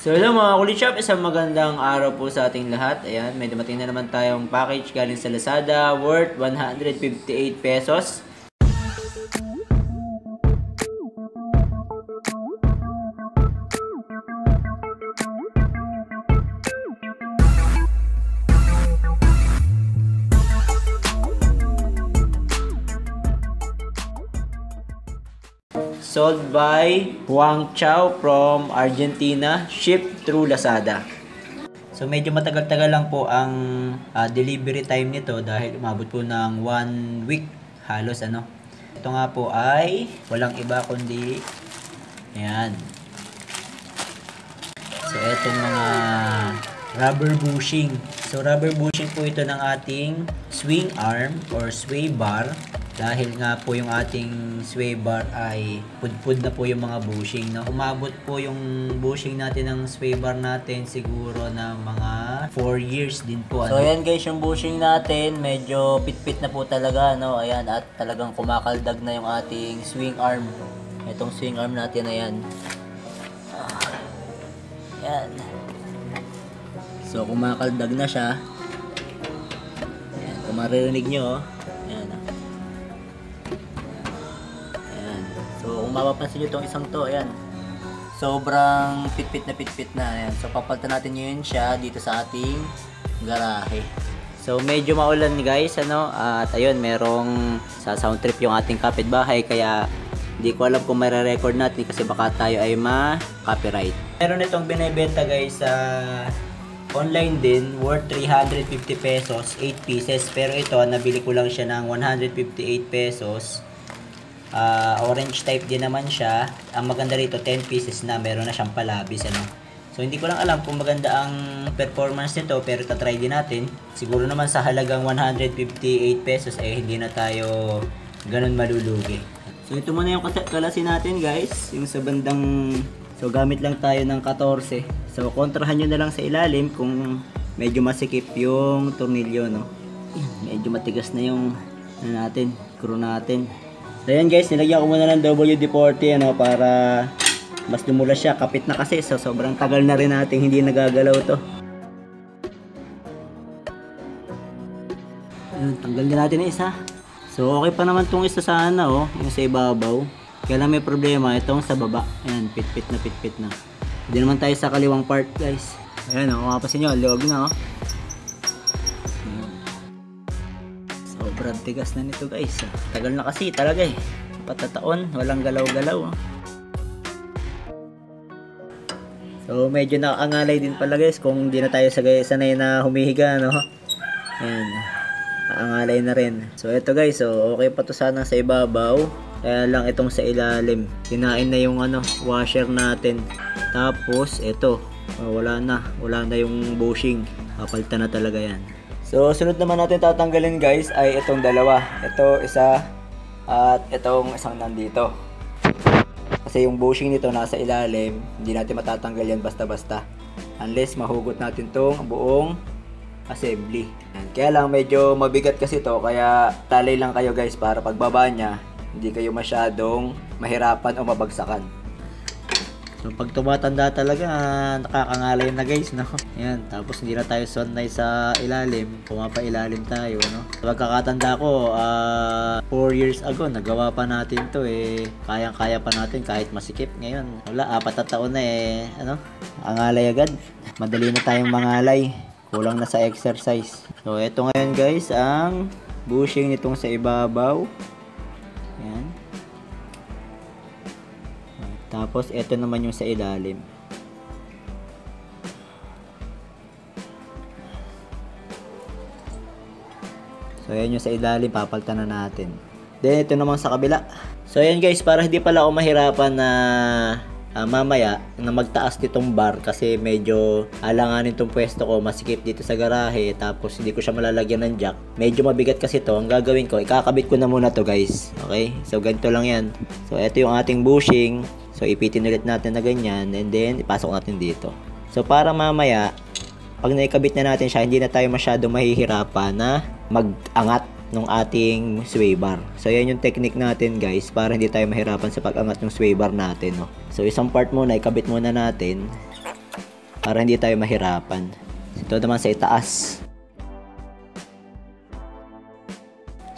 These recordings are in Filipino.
So hello mga kulitshop, isang magandang araw po sa ating lahat. Ayan, may dumating na naman tayong package galing sa Lazada worth 158 pesos. Sold by Huang Chao from Argentina, shipped through Lazada. So medyo matagal-tagal lang po ang delivery time nito dahil umabot po ng 1 week halos ano. Ito nga po ay walang iba kundi ayan. So itong mga rubber bushing. So rubber bushing po ito ng ating swing arm or sway bar. Dahil nga po yung ating sway bar ay pudpud na po yung mga bushing. No? Umabot po yung bushing natin ng sway bar natin siguro na mga 4 years din po. So ayan guys, yung bushing natin medyo pitpit na po talaga. No? Ayan, at talagang kumakaldag na yung ating swing arm. Itong swing arm natin, ayan. Ayan. So kumakaldag na siya. Ayan, kung maririnig nyo, so, kung mapapansin nyo itong isang to, ayan. Sobrang pitpit na, ayan. So, papalitan natin yun siya dito sa ating garahe. So, medyo maulan guys, ano. At ayun, merong sa sound trip yung ating kapitbahay. Kaya, hindi ko alam kung may record natin kasi baka tayo ay ma-copyright. Meron itong binibenta guys sa online din, worth 350 pesos, 8 pieces. Pero ito, nabili ko lang siya ng 158 pesos. Orange type din naman siya. Ang maganda rito 10 pieces na, meron na siyang palabis ano. So hindi ko lang alam kung maganda ang performance nito, pero tatry din natin. Siguro naman sa halagang 158 pesos eh hindi na tayo ganun malulugi. So ito muna yung kalasin natin guys, yung sa bandang, so gamit lang tayo ng 14. So kontrahan nyo na lang sa ilalim kung medyo masikip yung tornilyo no. Medyo matigas na yung natin, screw natin. So ayan guys, nilagyan ko muna ng WD-40 ano, para mas lumulas siya. Kapit na kasi, so sobrang tagal na rin natin hindi nagagalaw to. Ayan, tanggal din natin na isa. So okay pa naman tong isa sana oh, yung sa ibabaw. Kaya lang may problema itong sa baba. Ayan, pitpit na. Hindi naman tayo sa kaliwang part guys. Ayan oh, mapapansin nyo, log na oh. Sobrang tigas na nito guys. Tagal na kasi talaga eh. Patataon, walang galaw-galaw. So medyo nakakangalay din pala guys kung hindi na tayo sanay na humihiga no. Ayan. Nakakangalay na rin. So ito guys, so okay pa to sana sa ibabaw. Kaya lang itong sa ilalim. Kinain na yung ano, washer natin. Tapos ito, wala na yung bushing. Papalitan na talaga yan. So, sunod naman natin tatanggalin guys ay itong dalawa. Ito isa at itong isang nandito. Kasi yung bushing nito nasa ilalim, hindi natin matatanggal yan basta-basta. Unless mahugot natin tong buong assembly. Kaya lang medyo mabigat kasi to, kaya talay lang kayo guys para pagbaba niya, hindi kayo masyadong mahirapan o mabagsakan. So pag tumatanda talaga, nakakangalay na guys, no? Yan, tapos hindi na tayo sanay sa ilalim, pumapailalim tayo, no? So pagkakatanda ko, 4 years ago, nagawa pa natin to eh. Kayang-kaya pa natin kahit masikip. Ngayon, wala, 4 na taon na eh, ano? Angalay agad. Madali na tayong mangalay. Kulang na sa exercise. So ito ngayon guys, ang bushing nitong sa ibabaw. Yan. Tapos, ito naman yung sa ilalim. So, ayan yung sa ilalim. Papalitan na natin. Then, ito naman sa kabila. So, ayan guys. Para hindi pala ako mahirapan na mamaya na magtaas nitong bar. Kasi medyo alanganin itong pwesto ko. Masikip dito sa garahe. Tapos, hindi ko siya malalagyan ng jack. Medyo mabigat kasi to. Ang gagawin ko, ikakabit ko na muna to guys. Okay? So, ganito lang yan. So, ito yung ating bushing. So, ipitin ulit natin na ganyan and then ipasok natin dito. So, para mamaya, pag naikabit na natin siya, hindi na tayo masyado mahihirapan na mag-angat ng ating sway bar. So, yan yung technique natin guys para hindi tayo mahirapan sa pag-angat ng sway bar natin. No? So, isang part muna, ikabit muna natin. para hindi tayo mahirapan. Ito naman sa itaas.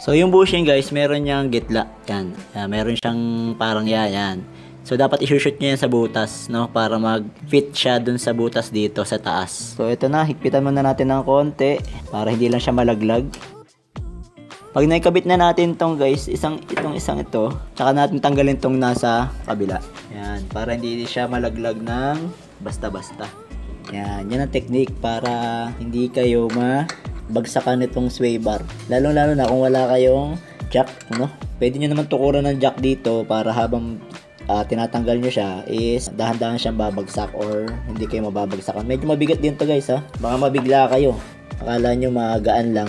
So yung bushing guys, meron niyang gitla. Yan. Meron siyang parang yan. So dapat i-shoot niyo yan sa butas, no? Para mag-fit siya dun sa butas dito sa taas. So ito na, higpitan muna natin ng konti para hindi lang siya malaglag. Pag naikabit na natin tong guys, itong isang ito, tsaka natin tanggalin tong nasa kabila. Yan, para hindi siya malaglag ng basta-basta. Yan ang technique para hindi kayo bagsakan itong sway bar. Lalo na kung wala kayong jack, no? Pwede nyo naman tukuran ng jack dito para habang tinatanggal nyo siya is dahan-dahan siyang babagsak or hindi kayo mababagsakan. Medyo mabigat din to guys ha. Baka mabigla kayo. Akala nyo magaan lang.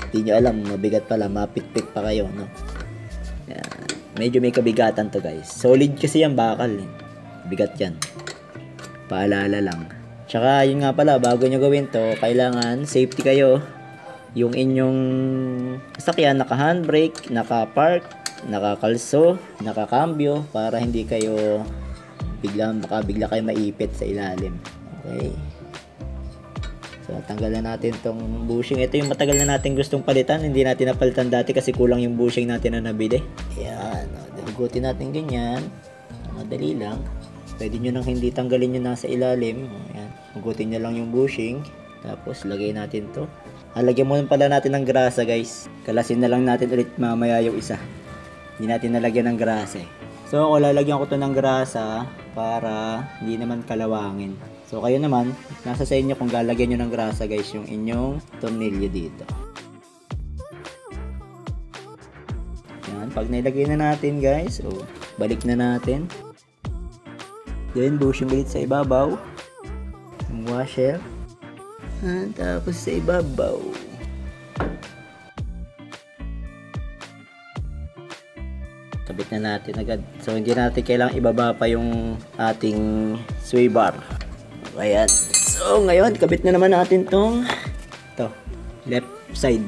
Hindi nyo alam, mabigat pala. Mapitpit pa kayo, no? Yan. Medyo may kabigatan to guys. Solid kasi yan bakal. Bigat yan. Paalala lang. Tsaka yun nga pala, bago nyo gawin to, kailangan safety kayo. Yung inyong sasakyan, naka-handbrake, naka-park, nakakalso, nakakambyo para hindi kayo bigla kayo maipit sa ilalim. Okay. So tanggal na natin tong bushing. Ito yung matagal na natin gustong palitan. Hindi natin napalitan dati kasi kulang yung bushing natin na nabili. Ayan. Dugutin natin ganyan. Madali lang. Pwede nyo nang hindi tanggalin yung nasa ilalim. Ayan. Dugutin nyo lang yung bushing. Tapos lagay natin to. Lagyan muna pala natin ng grasa guys. Kalasin na lang natin ulit mamaya yung isa. Hindi natin nalagyan ng grasa eh. So ako lalagyan ko to ng grasa para hindi naman kalawangin. So kayo naman, nasa sa inyo kung lalagyan nyo ng grasa guys yung inyong tornilyo dito. Yan, pag nailagay na natin guys, balik na natin. Then bushing ulit sa ibabaw. Yung washer. At tapos sa ibabaw. Kabit na natin agad. So hindi natin kailangang ibaba pa yung ating sway bar. Ayan. So ngayon, kabit na naman natin tong left side.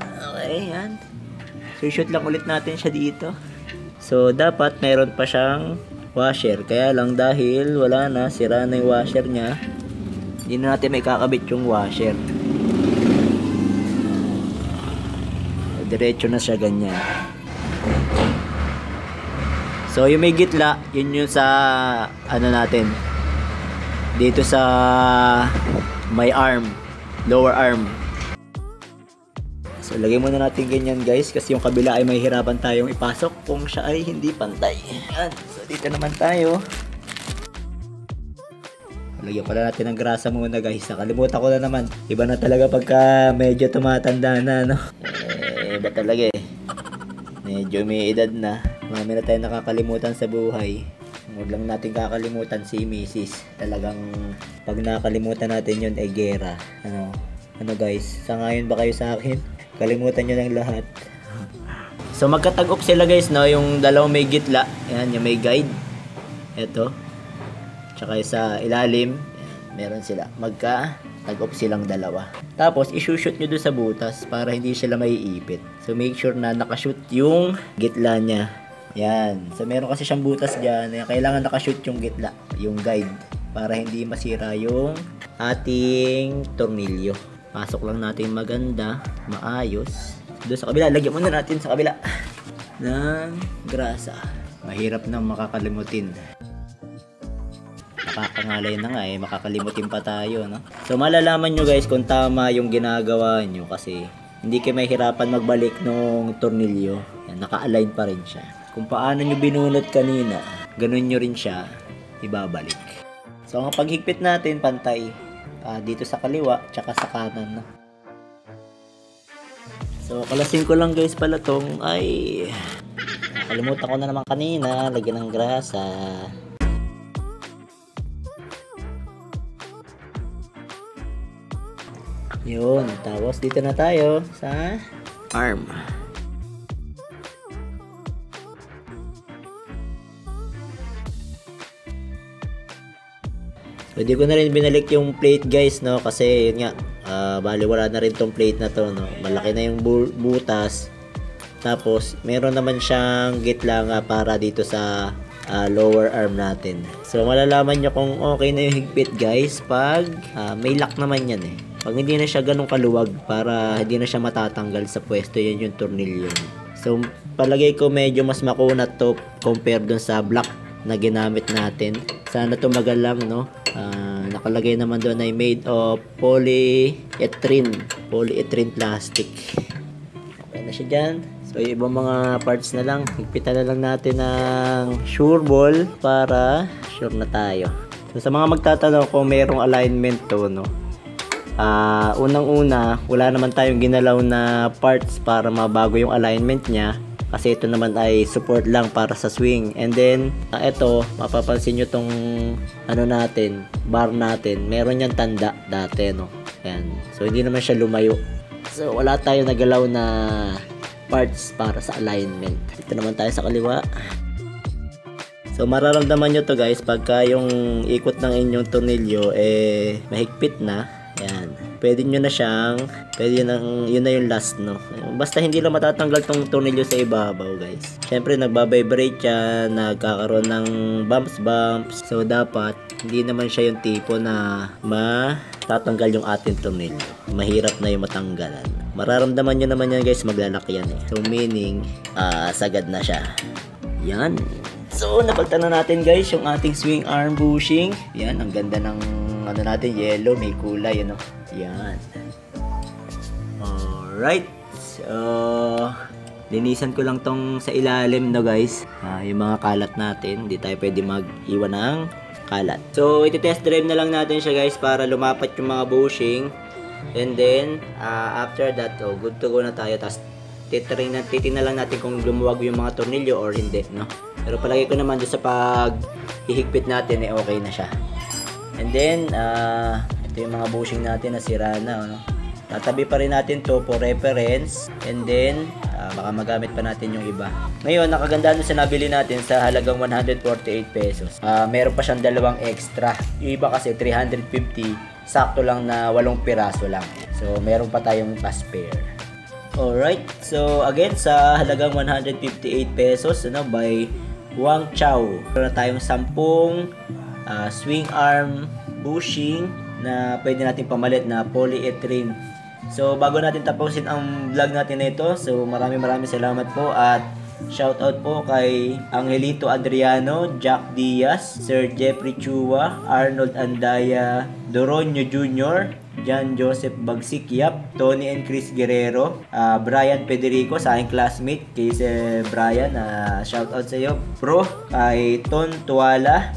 Okay, yan. So shoot lang ulit natin siya dito. So dapat meron pa siyang washer. Kaya lang dahil wala na, sira na yung washer niya, hindi na natin may kakabit yung washer. Diretso na siya ganyan. So yung may gitla, yun yung sa natin. Dito sa may arm, lower arm. So lagay muna natin ganyan guys kasi yung kabila ay may hirapan tayong ipasok kung siya ay hindi pantay. Yan. So dito naman tayo. Lagyan pala natin ng grasa muna guys. Nakalimutan ko na naman. Iba na talaga pagka medyo tumatanda na, no? Iba talaga eh. Medyo may edad na. Marami na tayong nakakalimutan sa buhay. Huwag lang natin kakalimutan si Mrs. Talagang pag nakakalimutan natin yun ay gera. Ano guys? Sangayon ba kayo sa akin? Kalimutan nyo ng lahat. So magkatag-up sila guys, no? Yung dalawang may gitla. Yan, yung may guide. Ito. Tsaka sa ilalim, yan, meron sila. Magka-tag-up silang dalawa. Tapos, isushoot nyo doon sa butas para hindi sila maiipit. So, make sure na nakashoot yung gitla niya. Yan. So, meron kasi siyang butas dyan. Kailangan nakashoot yung gitla, yung guide. Para hindi masira yung ating tornilyo. Pasok lang natin maganda, maayos. Doon sa kabila, lagyan muna natin sa kabila ng grasa. Mahirap nang makakalimutin. Nakakangalay na nga eh, makakalimutin pa tayo, no? So malalaman nyo guys kung tama yung ginagawa nyo kasi hindi kayo mahirapan magbalik ng tornilyo. Yan, naka-align pa rin siya. Kung paano nyo binunot kanina, ganun nyo rin siya ibabalik. So ang paghigpit natin pantay dito sa kaliwa tsaka sa kanan, no? So kalasin ko lang guys pala tong ay nakalimutan ko na naman kanina, lagyan ng grasa. Yun, tapos dito na tayo sa arm. So, di ko na rin binalik yung plate guys, no? Kasi yun nga, bali wala na rin tong plate na to, no? Malaki na yung butas. Tapos, meron naman siyang gitla nga para dito sa lower arm natin. So malalaman nyo kung okay na yung higpit guys pag may lock naman yan eh. Pag hindi na siya ganun kaluwag para hindi na siya matatanggal sa pwesto, yan yung tornilyo. So palagay ko medyo mas makunat to compare dun sa block na ginamit natin. Sana tumagal lang, no? Nakalagay naman doon ay made of polyethylene plastic. Okay na siya dyan. So yung ibang mga parts na lang, higpitan na lang natin ng sure ball para sure na tayo. So sa mga magtatanong kung merong alignment to, no? Unang-una, wala naman tayong ginalaw na parts para mabago yung alignment niya. Kasi ito naman ay support lang para sa swing. And then, ito, mapapansin nyo tong natin, bar natin. Meron yan tanda dati, no? Ayan. So, hindi naman siya lumayo. So, wala tayo nagalaw na parts para sa alignment. Dito naman tayo sa kaliwa. So, mararamdaman nyo to guys, pagka yung ikot ng inyong tornilyo, mahigpit na. Ayan. Pwede nyo na siyang, yun na yung last, no? Basta hindi lang matatanggal tong tornilyo sa ibabaw, guys. Siyempre, nagbabibrate siya, nagkakaroon ng bumps. So, dapat, hindi naman siya yung tipo na matatanggal yung ating tornilyo. Mahirap na yung matanggalan. Mararamdaman nyo naman yan, guys, maglalaki yan eh. So, meaning, sagad na siya. Yan. So, napagtan na natin, guys, yung ating swing arm bushing. Yan, ang ganda ng natin, yellow, may kulay, ano. Yan. Alright. So, linisan ko lang tong sa ilalim, no guys. Yung mga kalat natin, hindi tayo pwede mag-iwan ng kalat. So, iti-test drive na lang natin siya guys para lumapat yung mga bushing. And then, after that, good to go na tayo. Tapos, titingnan lang natin kung lumuwag yung mga tornilyo or hindi, no? Pero palagi ko naman doon sa pag-ihigpit natin, okay na siya. And then, ito yung mga bushing natin na sira na, no? Tatabi pa rin natin to for reference. And then, baka magamit pa natin yung iba. Ngayon, nakaganda doon sa nabili natin sa halagang 148 pesos. Meron pa siyang dalawang extra. Yung iba kasi 350, sakto lang na 8 piraso lang. So, meron pa tayong spare. Alright, so again, sa halagang 158 pesos, by Wang Chow. Meron na tayong 10 swing arm bushing na pwede natin pamalit na polyethylene. So bago natin tapusin ang vlog natin na ito, so maraming salamat po at shoutout po kay Angelito Adriano, Jack Diaz, Sir Jeffrey Chua, Arnold Andaya, Doronio Jr., John Joseph Bagsik Yap, Tony and Chris Guerrero, Brian Federico, sa aking classmate, kay Brian, shoutout sa iyo bro, kay Ton Tuala,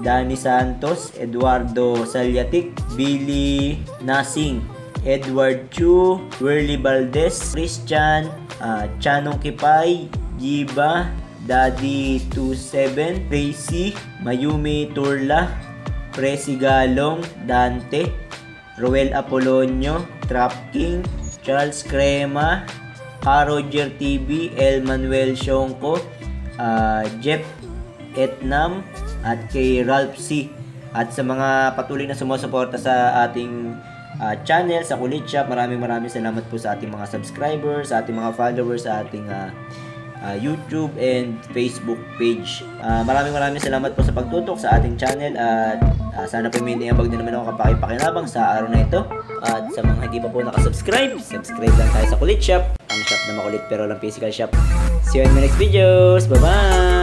Danny Santos, Eduardo Salyatik, Billy Nasing, Edward Chu, Werly Valdez, Christian, Chanong Kipay, Giba, Daddy 27, Tracy, Mayumi Turla, Presi Galong, Dante, Roel Apolonio, Trap King, Charles Crema, Roger TV, El Manuel Shonko, Jeff Etnam, at kay Ralph C. At sa mga patuloy na sumusuporta sa ating channel, sa Kulit Shop, maraming salamat po sa ating mga subscribers, sa ating mga followers, sa ating YouTube and Facebook page. Maraming salamat po sa pagtutok sa ating channel at sana po may niambag din naman ako kapakipakinabang sa araw na ito. At sa mga hindi pa po nakasubscribe, subscribe lang tayo sa Kulit Shop, ang shop na makulit pero lang physical shop. See you in my next videos. Bye-bye!